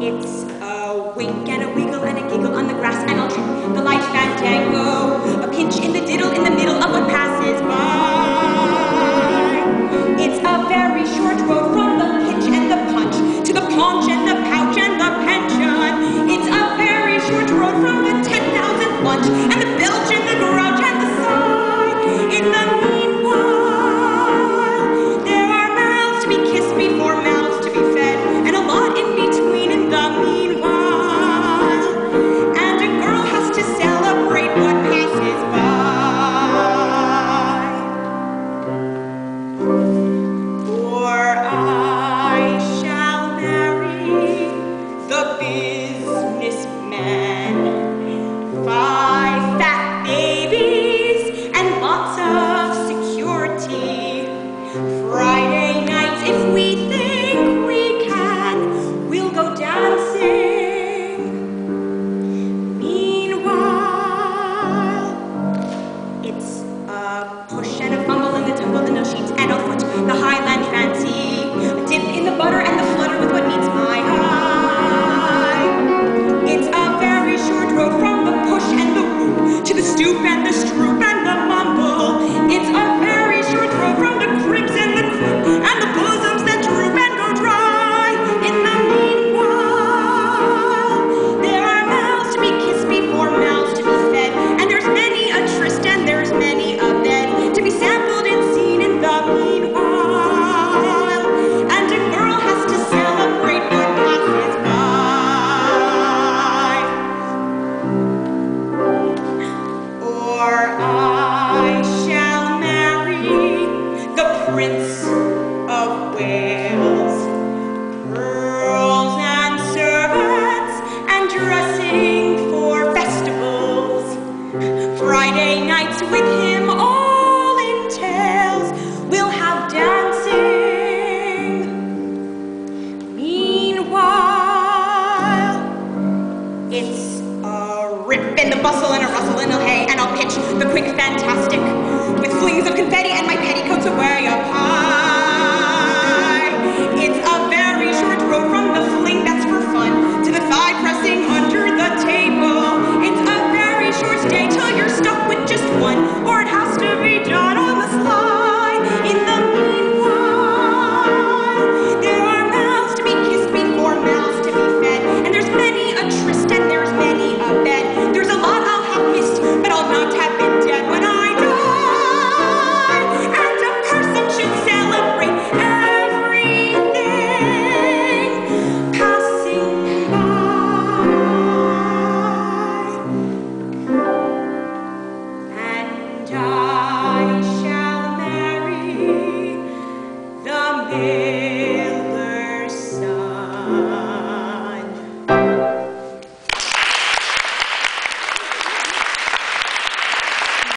It's a wink and a wiggle and a giggle on the grass, and I'll trip the light fandango, a pinch in the diddle in the middle of what passes by. It's a very short road from the pinch and the punch to the paunch and the pouch and the pension. It's a very short road from the 10,000 lunch and the bilge and the grouch and the sigh. In the meanwhile, there are mouths to be kissed before mouths to be fed, and a lot in between in the meanwhile. And a girl has to celebrate what passes by. For I shall marry the businessman. 5 fat babies and lots of security. Friday nights, if we think we can, we'll go dancing. Meanwhile, it's a push and a fumble and the tumble and no sheets and a foot, the Highland fancy, a dip in the butter and the flutter with what meets my eye. It's a very short road from the push and the whoop to the stoop and the stroop and the mumble. It's a very short road from the cribs and the croup and the bosoms that droop and go dry. In the meanwhile, there are mouths to be kissed before mouths to be fed, and there's many a tryst and there's many a bed to be sampled and seen in the meanwhile. And a girl has to celebrate what passes by. Or I shall marry the Prince of Wales. Pearls and servants and dressing for festivals. Friday nights with him all entails. We'll have dancing. Meanwhile, it's a rip and the bustle and a rustle and a hey and I'll pitch the quick fantastic with flings of confetti and my